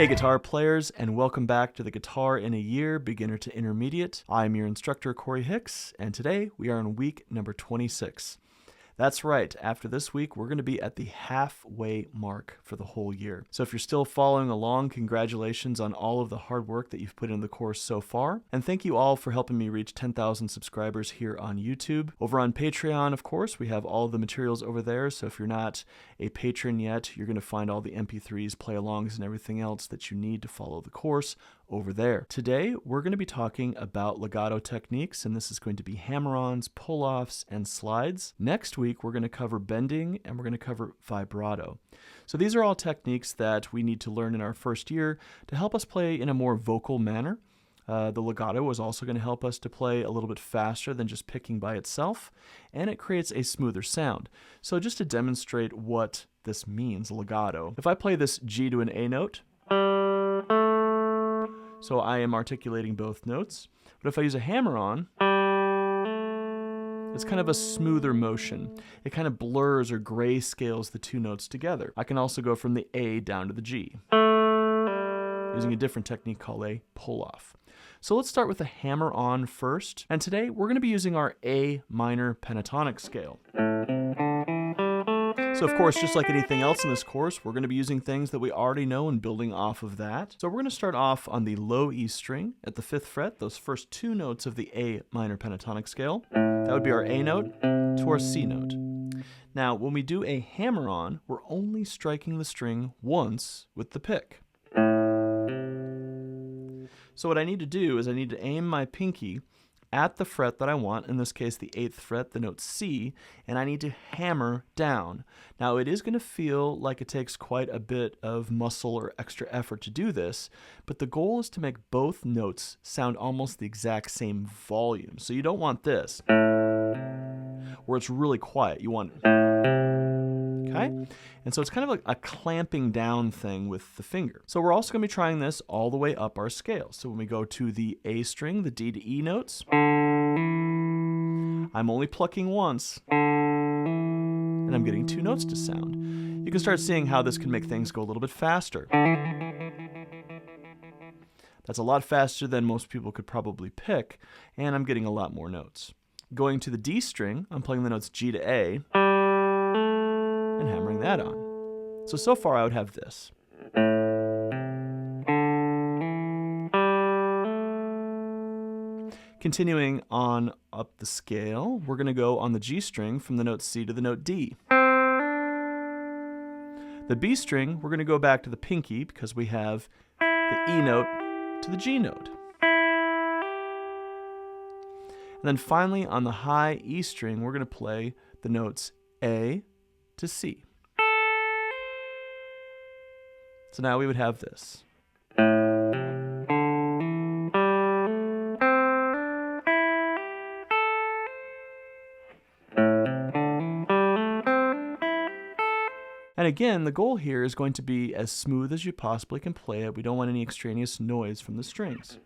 Hey guitar players, and welcome back to the Guitar in a Year Beginner to Intermediate. I'm your instructor Korey Hicks, and today we are in week number 26. That's right, after this week we're going to be at the halfway mark for the whole year. So if you're still following along, congratulations on all of the hard work that you've put into the course so far. And thank you all for helping me reach 10,000 subscribers here on YouTube. Over on Patreon, of course, we have all of the materials over there, so if you're not a patron yet, you're going to find all the MP3s, play-alongs, and everything else that you need to follow the course over there. Today, we're going to be talking about legato techniques, and this is going to be hammer-ons, pull-offs, and slides. Next week, we're going to cover bending, and we're going to cover vibrato. So these are all techniques that we need to learn in our first year to help us play in a more vocal manner. The legato is also going to help us to play a little bit faster than just picking by itself, and it creates a smoother sound. So just to demonstrate what this means, legato, if I play this G to an A note, so I am articulating both notes, but if I use a hammer-on, it's kind of a smoother motion. It kind of blurs or grayscales the two notes together. I can also go from the A down to the G, using a different technique called a pull-off. So let's start with the hammer-on first, and today we're going to be using our A minor pentatonic scale. So of course, just like anything else in this course, we're going to be using things that we already know and building off of that. So we're going to start off on the low E string at the 5th fret, those first two notes of the A minor pentatonic scale. That would be our A note to our C note. Now, when we do a hammer-on, we're only striking the string once with the pick. So what I need to do is I need to aim my pinky at the fret that I want, in this case the 8th fret, the note C, and I need to hammer down. Now it is going to feel like it takes quite a bit of muscle or extra effort to do this, but the goal is to make both notes sound almost the exact same volume. So you don't want this, where it's really quiet. You want, okay? And so it's kind of like a clamping down thing with the finger. So we're also going to be trying this all the way up our scale. So when we go to the A string, the D to E notes, I'm only plucking once, and I'm getting two notes to sound. You can start seeing how this can make things go a little bit faster. That's a lot faster than most people could probably pick, and I'm getting a lot more notes. Going to the D string, I'm playing the notes G to A, and hammering that on. So far I would have this. Continuing on up the scale, we're going to go on the G string from the note C to the note D. The B string, we're going to go back to the pinky because we have the E note to the G note. And then finally on the high E string, we're going to play the notes A to C. So now we would have this. And again, the goal here is going to be as smooth as you possibly can play it. We don't want any extraneous noise from the strings.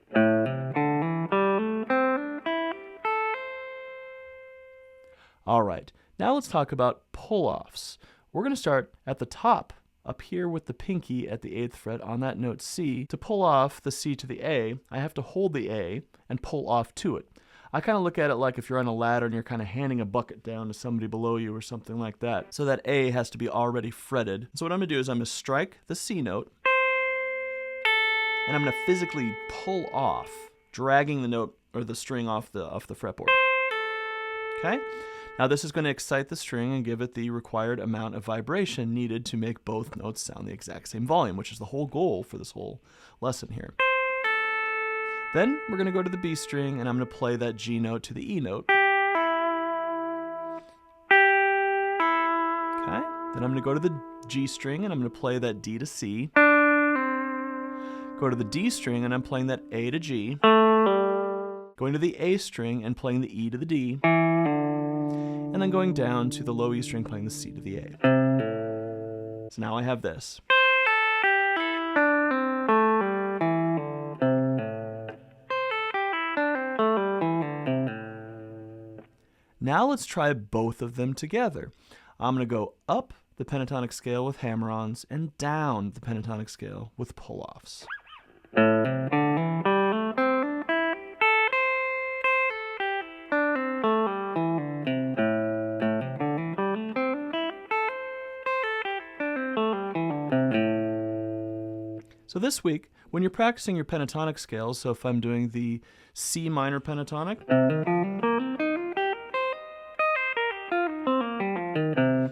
All right, now let's talk about pull-offs. We're going to start at the top, up here with the pinky at the 8th fret on that note C. To pull off the C to the A, I have to hold the A and pull off to it. I kind of look at it like if you're on a ladder and you're kind of handing a bucket down to somebody below you or something like that. So that A has to be already fretted. So what I'm going to do is I'm going to strike the C note, and I'm going to physically pull off, dragging the note or the string off the fretboard. Okay? Now this is going to excite the string and give it the required amount of vibration needed to make both notes sound the exact same volume, which is the whole goal for this whole lesson here. Then we're going to go to the B string, and I'm going to play that G note to the E note. Okay. Then I'm going to go to the G string, and I'm going to play that D to C. Go to the D string, and I'm playing that A to G. Going to the A string and playing the E to the D. And then going down to the low E string, playing the C to the A. So now I have this. Now let's try both of them together. I'm going to go up the pentatonic scale with hammer-ons, and down the pentatonic scale with pull-offs. So this week, when you're practicing your pentatonic scales, so if I'm doing the C minor pentatonic,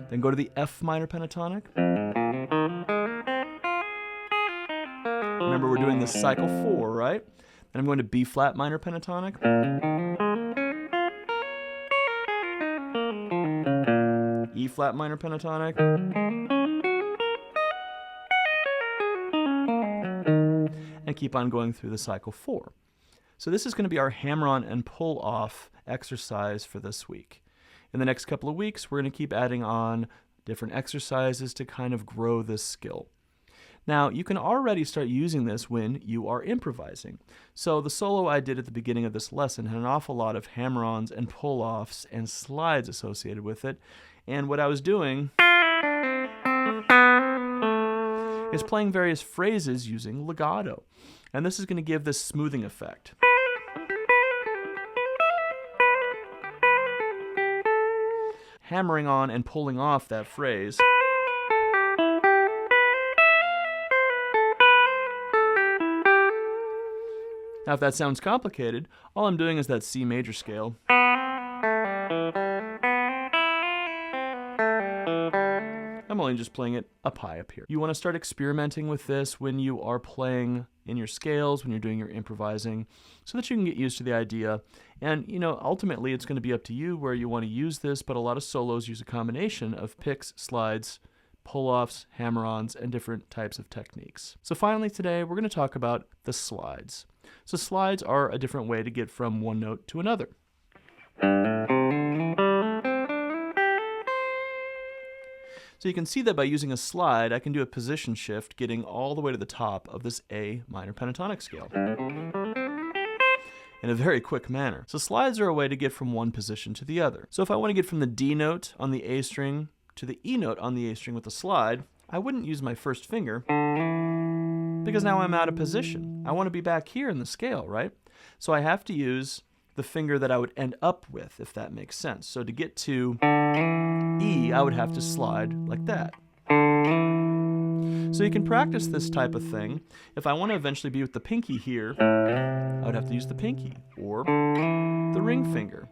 then go to the F minor pentatonic. Remember, we're doing the cycle 4, right? Then I'm going to B flat minor pentatonic. E flat minor pentatonic. And keep on going through the cycle 4. So this is going to be our hammer-on and pull-off exercise for this week. In the next couple of weeks, we're going to keep adding on different exercises to kind of grow this skill. Now, you can already start using this when you are improvising. So the solo I did at the beginning of this lesson had an awful lot of hammer-ons and pull-offs and slides associated with it. And what I was doing is playing various phrases using legato. And this is going to give this smoothing effect. Hammering on and pulling off that phrase. Now, if that sounds complicated, all I'm doing is that C major scale. I'm only just playing it up high up here. You want to start experimenting with this when you are playing in your scales, when you're doing your improvising, so that you can get used to the idea. And, ultimately it's going to be up to you where you want to use this, but a lot of solos use a combination of picks, slides, pull-offs, hammer-ons, and different types of techniques. So finally today, we're going to talk about the slides. So slides are a different way to get from one note to another. So you can see that by using a slide, I can do a position shift, getting all the way to the top of this A minor pentatonic scale in a very quick manner. So slides are a way to get from one position to the other. So if I want to get from the D note on the A string to the E note on the A string with a slide, I wouldn't use my first finger because now I'm out of position. I want to be back here in the scale, right? So I have to use the finger that I would end up with, if that makes sense. So to get to E, I would have to slide like that. So you can practice this type of thing. If I want to eventually be with the pinky here, I would have to use the pinky or the ring finger.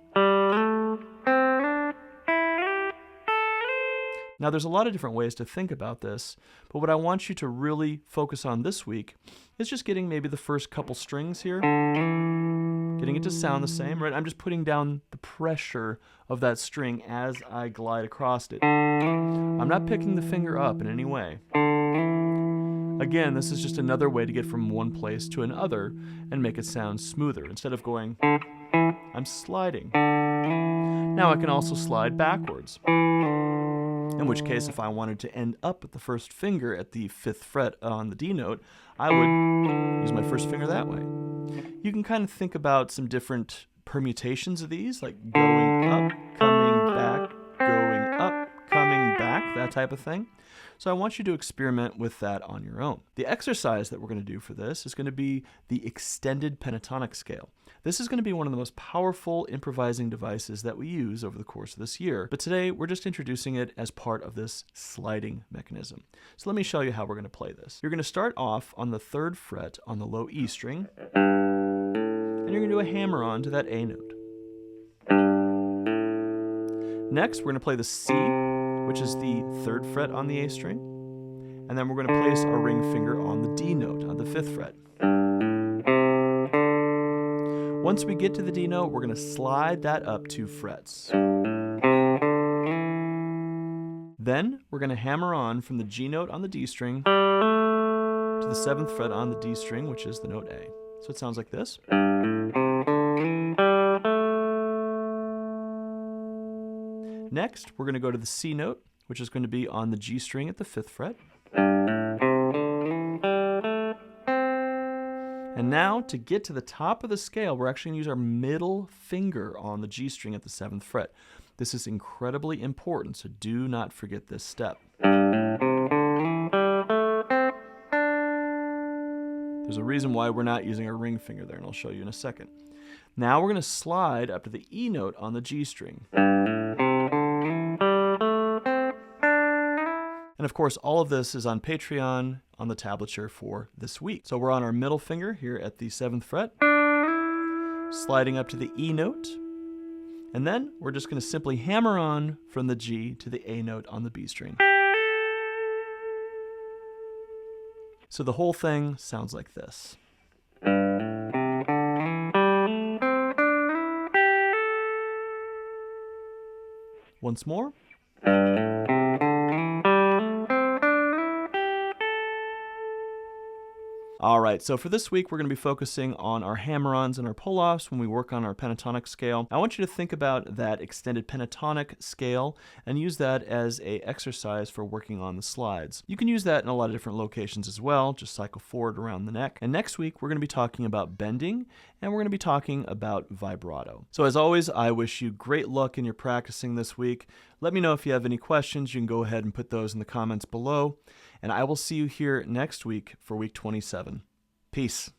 Now there's a lot of different ways to think about this, but what I want you to really focus on this week is just getting maybe the first couple strings here, getting it to sound the same, right? I'm just putting down the pressure of that string as I glide across it. I'm not picking the finger up in any way. Again, this is just another way to get from one place to another and make it sound smoother. Instead of going, I'm sliding. Now I can also slide backwards. In which case, if I wanted to end up with the first finger at the 5th fret on the D note, I would use my first finger that way. You can kind of think about some different permutations of these, like going up, coming back, going up, coming back, that type of thing. So I want you to experiment with that on your own. The exercise that we're going to do for this is going to be the extended pentatonic scale. This is going to be one of the most powerful improvising devices that we use over the course of this year, but today we're just introducing it as part of this sliding mechanism. So let me show you how we're going to play this. You're going to start off on the 3rd fret on the low E string, and you're going to do a hammer-on to that A note. Next, we're going to play the C, which is the 3rd fret on the A string, and then we're going to place our ring finger on the D note on the 5th fret. Once we get to the D note, we're going to slide that up 2 frets. Then we're going to hammer on from the G note on the D string to the 7th fret on the D string, which is the note A. So it sounds like this. Next, we're going to go to the C note, which is going to be on the G string at the 5th fret. And now, to get to the top of the scale, we're actually going to use our middle finger on the G string at the 7th fret. This is incredibly important, so do not forget this step. There's a reason why we're not using a ring finger there, and I'll show you in a second. Now we're going to slide up to the E note on the G string. And of course, all of this is on Patreon on the tablature for this week. So we're on our middle finger here at the 7th fret, sliding up to the E note, and then we're just going to simply hammer on from the G to the A note on the B string. So the whole thing sounds like this. Once more. All right, so for this week, we're going to be focusing on our hammer-ons and our pull-offs when we work on our pentatonic scale. I want you to think about that extended pentatonic scale and use that as an exercise for working on the slides. You can use that in a lot of different locations as well, just cycle forward around the neck. And next week, we're going to be talking about bending, and we're going to be talking about vibrato. So as always, I wish you great luck in your practicing this week. Let me know if you have any questions. You can go ahead and put those in the comments below. And I will see you here next week for week 27. Peace.